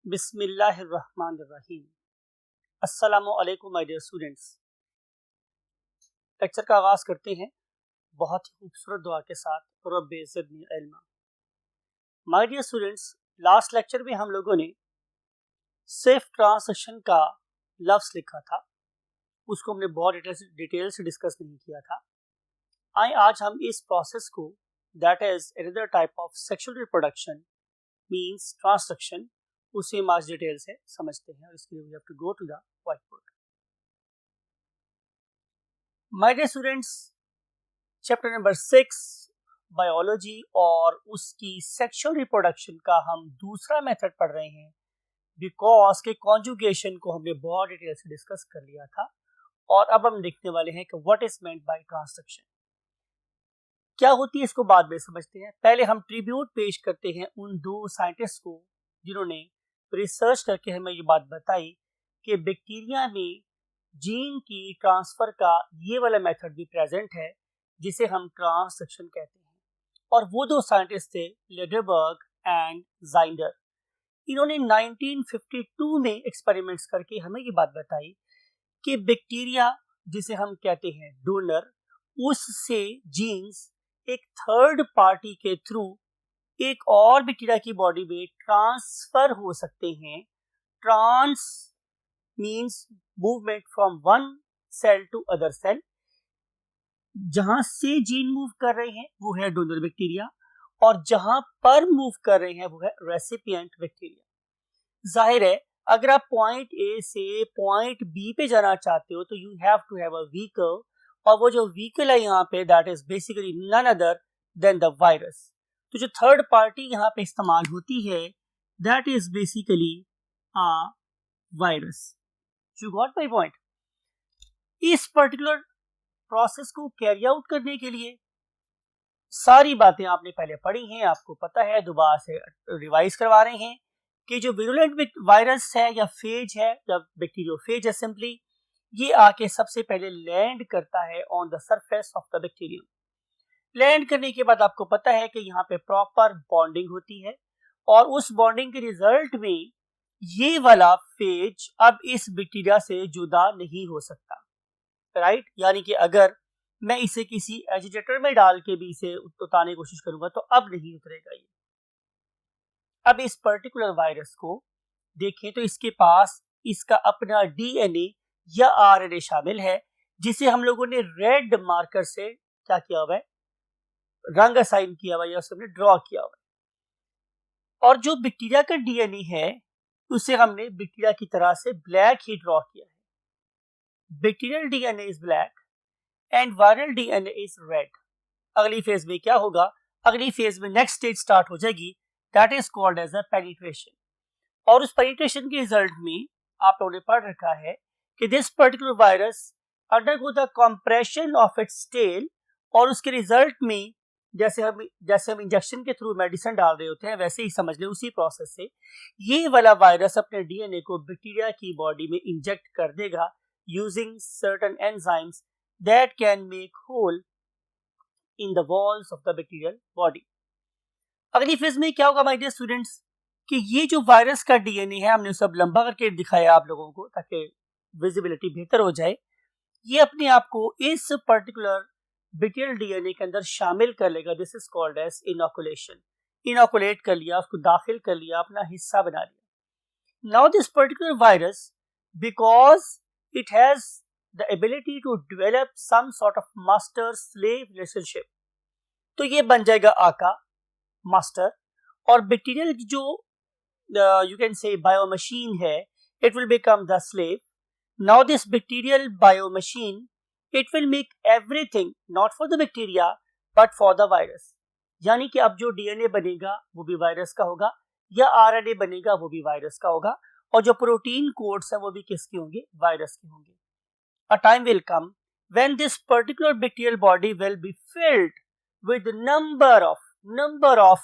बिस्मिल्लाहिर्रहमानिर्रहीम। अस्सलामु अलैकुम माय डियर स्टूडेंट्स। लेक्चर का आगाज़ करते हैं बहुत ही खूबसूरत दुआ के साथ, रब्बि ज़िदनी इल्मा। My dear students, last lecture में हम लोगों ने सेफ ट्रांसक्शन का लफ्ज़ लिखा था, उसको हमने बहुत डिटेल से डिस्कस नहीं किया था। आइए आज हम इस प्रोसेस को, that is another type of sexual reproduction means transaction, उसे हम आज डिटेल से समझते हैं। और इसके लिए we have to go to the white board. My dear students, chapter number 6 biology और उसकी सेक्सुअल रिप्रोडक्शन का हम दूसरा मेथड पढ़ रहे हैं, बिकॉज के कॉन्जुगेशन को हमने बहुत डिटेल से डिस्कस कर लिया था। और अब हम देखने वाले हैं कि what is meant by transaction, क्या होती है, इसको बाद में समझते हैं। पहले हम ट्रिब्यूट पेश करते हैं उन दो साइंटिस्ट को जिन्होंने रिसर्च करके हमें ये बात बताई कि बैक्टीरिया में जीन की ट्रांसफर का ये वाला मेथड भी प्रेजेंट है जिसे हम ट्रांसक्शन कहते हैं। और वो दो साइंटिस्ट थे लेडरबर्ग एंड ज़ाइंडर। इन्होंने 1952 में एक्सपेरिमेंट्स करके हमें ये बात बताई कि बैक्टीरिया जिसे हम कहते हैं डोनर, उससे जीन्स एक थर्ड पार्टी के थ्रू एक और बैक्टीरिया की बॉडी में ट्रांसफर हो सकते हैं। Trans means movement from one cell to other cell. जहां से जीन मूव कर रहे हैं वो है डोनर बैक्टीरिया, और जहां पर मूव कर रहे हैं वो है रेसिपिएंट बैक्टीरिया। जाहिर है अगर आप पॉइंट ए से पॉइंट बी पे जाना चाहते हो तो you have to have a vehicle, और वो जो व्हीकल है यहाँ पे that is basically none other than the virus. तो जो थर्ड पार्टी यहाँ पे इस्तेमाल होती है that is basically a virus. You got my point. इस पर्टिकुलर प्रोसेस को कैरी आउट करने के लिए सारी बातें आपने पहले पढ़ी हैं, आपको पता है, दोबारा से रिवाइज करवा रहे हैं कि जो विरुलेंट वायरस है या फेज है, जब बैक्टीरियोफेज है सिंपली, ये आके सबसे पहले लैंड करता है on the surface of the bacterium. Land करने के बाद आपको पता है कि यहाँ पे प्रॉपर बॉन्डिंग होती है, और उस बॉन्डिंग के रिजल्ट में ये वाला फेज अब इस बैक्टीरिया से जुदा नहीं हो सकता, राइट। यानी कि अगर मैं इसे किसी एजिटेटर में डाल के भी इसे उतारने की कोशिश करूंगा तो अब नहीं उतरेगा ये। अब इस पर्टिकुलर वायरस को देखें तो इसके पास इसका अपना डीएनए या आरएनए शामिल है, जिसे हम लोगों ने रेड मार्कर से क्या किया हुआ है, रंग असाइन किया हुआ है या उसने ड्रॉ किया हुआ है। और जो बैक्टीरिया का डीएनए है उसे हमने बैक्टीरिया की तरह से ब्लैक ही ड्रॉ किया है। Bacterial DNA is black and viral DNA is red. अगली फेज में क्या होगा, अगली फेज में नेक्स्ट स्टेज स्टार्ट हो जाएगी, that is called as a penetration. और उस पेनिट्रेशन के रिजल्ट में आप लोगों ने पढ़ रखा है कि this particular virus undergo the compression of its tail, और उसके रिजल्ट में जैसे हम इंजेक्शन के थ्रू मेडिसिन डाल रहे होते हैं वैसे ही समझ लें, उसी प्रोसेस से ये वाला वायरस अपने डीएनए को बैक्टीरिया की बॉडी में इंजेक्ट कर देगा using certain enzymes that can make hole in the walls of the bacterial body. अगली फेज में क्या होगा माय डियर स्टूडेंट्स कि ये जो वायरस का डीएनए है, हमने सब लंबा करके दिखाया आप लोगों को ताकि विजिबिलिटी बेहतर हो जाए, ये अपने आप को इस पर्टिकुलर बैक्टीरियल डीएनए के अंदर शामिल कर लेगा। This is called as inoculation. Inoculate कर लिया, उसको दाखिल कर लिया, अपना हिस्सा बना लिया। Now this particular virus, because it has the ability to develop some sort of master slave relationship, तो ये बन जाएगा आका, मास्टर, और बैक्टीरियल जो यू कैन से बायोमशीन है, it will become the slave. Now this bacterial biomachine, it will make everything not for the bacteria but for the virus. यानी कि अब जो डीएनए बनेगा वो भी वायरस का होगा, या आरएनए बनेगा वो भी वायरस का होगा, और जो प्रोटीन कोड्स हैं वो भी किसके होंगे, वायरस के होंगे। A time will come when this particular bacterial body will be filled with number of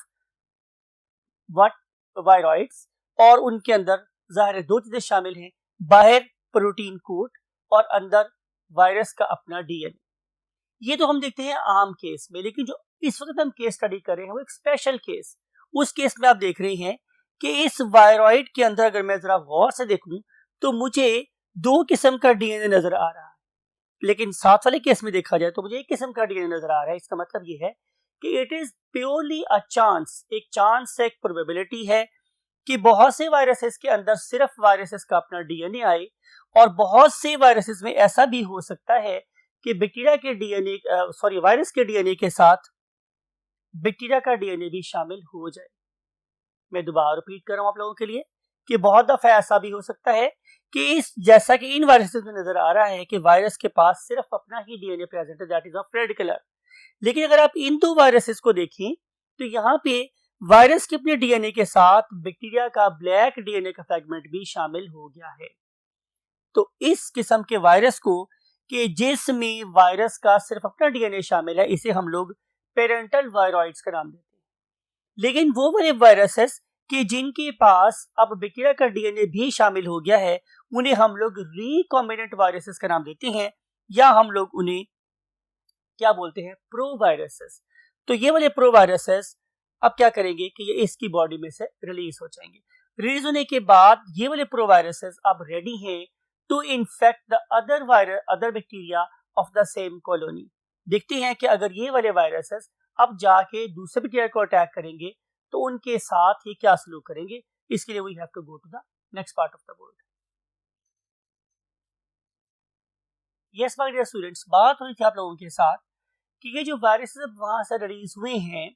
what viroids, और उनके अंदर जाहिर दो चीजें शामिल हैं, बाहर प्रोटीन कोड और अंदर वायरस का अपना डीएनए। ये तो हम देखते हैं आम केस में, लेकिन जो इस वक्त हम केस स्टडी कर रहे हैं वो एक स्पेशल केस। उस केस में आप देख रहे हैं कि इस वायरॉइड के अंदर अगर मैं जरा गौर से देखूं तो मुझे 2 किस्म का डीएनए नजर आ रहा है, लेकिन साथ वाले केस में देखा जाए तो मुझे 1 किस्म का डीएनए नजर आ रहा है। इसका मतलब ये है कि it is purely a chance, एक चांस से, एक प्रोबेबिलिटी है कि बहुत से वायरसेस के अंदर सिर्फ वायरसेस का अपना डीएनए आए, और बहुत से वायरसेस में ऐसा भी हो सकता है कि बैक्टीरिया के डीएनए वायरस के डीएनए के साथ बैक्टीरिया का डीएनए भी शामिल हो जाए। मैं दोबारा रिपीट कर रहा हूं आप लोगों के लिए कि बहुत दफा ऐसा भी हो सकता है कि इस जैसा कि इन वायरसेस में नजर आ रहा है कि वायरस के पास सिर्फ अपना ही डीएनए प्रेजेंट है, that is of red colour. लेकिन अगर आप इन 2 वायरसेस को देखें तो यहाँ पे वायरस के अपने डीएनए के साथ बैक्टीरिया का ब्लैक डीएनए का फ्रेगमेंट भी शामिल हो गया है। तो इस किस्म के वायरस को कि जिसमें वायरस का सिर्फ अपना डीएनए शामिल है, इसे हम लोग पेरेंटल वायरॉइड्स का नाम देते हैं। लेकिन वो वाले वायरसेस कि जिनके पास अब बैक्टीरिया का डीएनए भी शामिल हो गया है, उन्हें हम लोग रिकॉम्बिनेंट वायरसेस का नाम देते हैं, या हम लोग उन्हें क्या बोलते हैं, प्रो वायरसेस। तो ये वाले प्रो वायरसेस अब क्या करेंगे कि ये इसकी बॉडी में से रिलीज हो जाएंगे। रिलीज होने के बाद ये वाले प्रो वायरसेस अब रेडी हैं to infect the other bacteria of the same colony. देखते हैं कि अगर ये वाले वायरसेस अब जाके दूसरे बैक्टीरिया को अटैक करेंगे तो उनके साथ ही क्या सलूक करेंगे। इसके लिए we have to go to the next part of the board. Yes my dear students, बात हो रही थी आप लोगों के साथ कि ये जो वायरसेस वहां से रिलीज हुए हैं,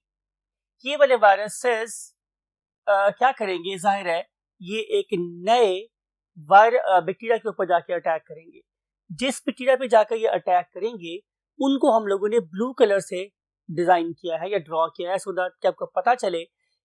ये वाले वायरसेस क्या करेंगे, जाहिर है ये एक नए बैक्टीरिया के ऊपर जाके अटैक करेंगे। जिस बैक्टीरिया पे जाकर ये अटैक करेंगे उनको हम लोगों ने ब्लू कलर से डिजाइन किया है या ड्रॉ किया है, सो दैट कि आपको पता चले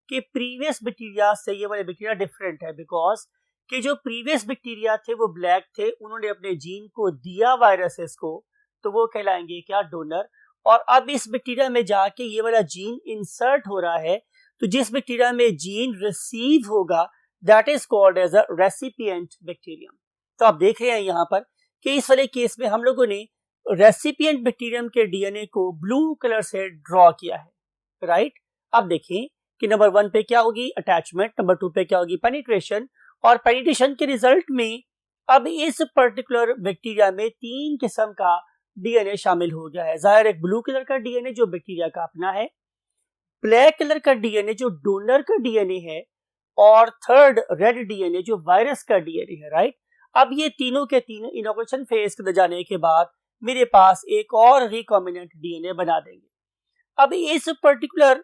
कि प्रीवियस बैक्टीरिया से ये वाले बैक्टीरिया डिफरेंट है। बिकॉज कि जो प्रीवियस बैक्टीरिया थे वो ब्लैक थे, उन्होंने अपने जीन को दिया वायरसेस को, तो वो कहलाएंगे क्या, डोनर। और अब इस बैक्टीरिया में जाके ये वाला जीन इंसर्ट हो रहा है, तो जिस बैक्टीरिया में जीन रिसीव होगा that is called as a recipient bacterium. तो आप देख रहे हैं यहाँ पर कि इस वाले केस में हम लोगों ने रेसिपिएंट बैक्टीरियम के डीएनए को ब्लू कलर से ड्रॉ किया है, राइट। अब देखें कि नंबर 1 पे क्या होगी, अटैचमेंट, नंबर 2 पे क्या होगी, पेनिट्रेशन, और पेनिट्रेशन के रिजल्ट में अब इस पर्टिकुलर बैक्टीरिया में 3 किस्म का डीएनए शामिल हो गया है। जाहिर एक ब्लू कलर का डीएनए जो बैक्टीरिया का अपना है, ब्लैक कलर का डीएनए जो डोनर का डीएनए है, और थर्ड रेड डीएनए जो वायरस का डीएनए है, राइट। अब ये तीनों के तीनों इनोकुलेशन फेज के जाने के बाद मेरे पास एक और रिकॉम्बिनेंट डीएनए बना देंगे। अब इस पर्टिकुलर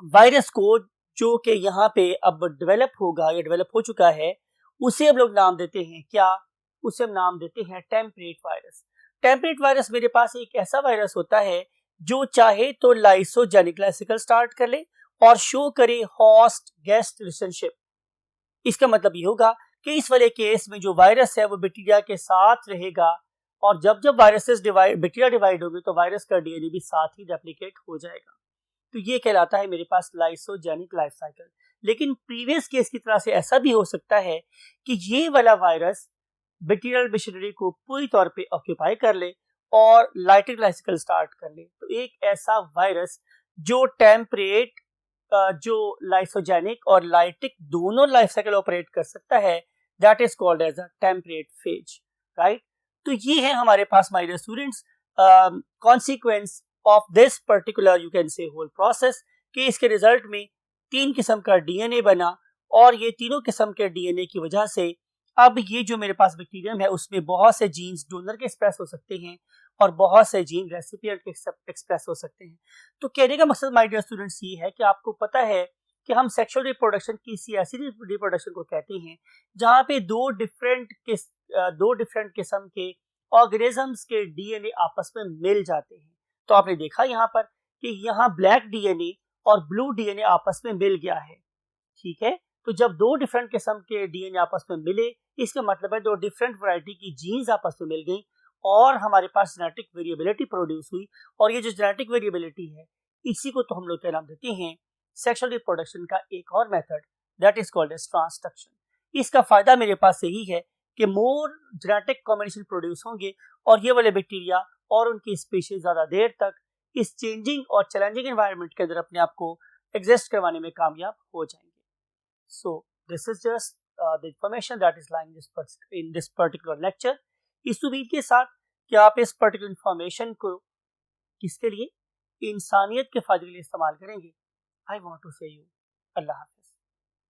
वायरस को जो कि यहाँ पे अब डेवलप होगा या डेवलप हो चुका है, उसे हम लोग नाम देते हैं क्या, उसे हम नाम देते हैं टेम्परेट वायरस। टेम्परेट वायरस मेरे पास एक ऐसा वायरस होता है जो चाहे तो लाइसोजेनिक लाइफ साइकिल स्टार्ट कर ले और शो करे होस्ट गेस्ट रिलेशनशिप। इसका मतलब ये होगा कि इस वाले केस में जो वायरस है वो बैक्टीरिया के साथ रहेगा, और जब जब वायरसेस बैक्टीरिया डिवाइड होंगे तो वायरस का डीएनए भी साथ ही रेप्लिकेट हो जाएगा। तो ये कहलाता है मेरे पास लाइसोजेनिक लाइफ साइकिल। लेकिन प्रीवियस केस की तरह से ऐसा भी हो सकता है कि ये वाला वायरस बैक्टीरियल मशीनरी को पूरी तौर पे ऑक्यूपाई कर ले और लाइटिक लाइफ साइकिल स्टार्ट कर ले। तो एक ऐसा वायरस जो टेम्परेट, जो लाइसोजेनिक और लाइटिक दोनों लाइफ साइकिल ऑपरेट कर सकता है, that is called as a temperate phage, right. तो ये है हमारे पास my dear students consequence of this particular you can say whole process, कि इसके रिजल्ट में 3 किस्म का डीएनए बना, और ये तीनों किस्म के डीएनए की वजह से अब ये जो मेरे पास बैक्टीरियम है उसमें बहुत से जीन्स डोनर के एक्सप्रेस हो सकते हैं और बहुत से जीन रेसिपिएंट के एक्सप्रेस हो सकते हैं। तो कहने का मकसद माय डियर स्टूडेंट्स ये है कि आपको पता है कि हम सेक्सुअल रिप्रोडक्शन की ऐसी रिप्रोडक्शन को कहते हैं जहाँ पे दो डिफरेंट किस्म के ऑर्गेनिजम्स के डीएनए आपस में मिल जाते हैं। तो आपने देखा यहाँ पर कि यहाँ ब्लैक डीएनए और ब्लू डीएनए आपस में मिल गया है, ठीक है। तो जब दो डिफरेंट किस्म के डीएनए आपस में मिले, इसका मतलब है दो डिफरेंट वैरायटी की जीन्स आपस में मिल गई और हमारे पास जेनेटिक वेरिएबिलिटी प्रोड्यूस हुई। और ये जो जेनेटिक वेरिएबिलिटी है, इसी को तो हम लोग क्या नाम देते हैं, सेक्सुअल रिप्रोडक्शन का एक और method, that is called as transduction. इसका फायदा मेरे पास यही है कि मोर जेनेटिक कॉम्बिनेशन प्रोड्यूस होंगे और ये वाले बैक्टीरिया और उनकी स्पीशीज ज्यादा देर तक इस चेंजिंग और चैलेंजिंग एनवायरनमेंट के अंदर अपने आप को एग्जिस्ट करवाने में कामयाब हो जाएंगे। So this is just the information that is lying in this particular lecture. इस उम्मीद के साथ कि आप इस पर्टिकुलर इंफॉर्मेशन को किसके लिए, इंसानियत के फायदे के लिए इस्तेमाल करेंगे। आई वॉन्ट टू से यू अल्लाह हाफिज।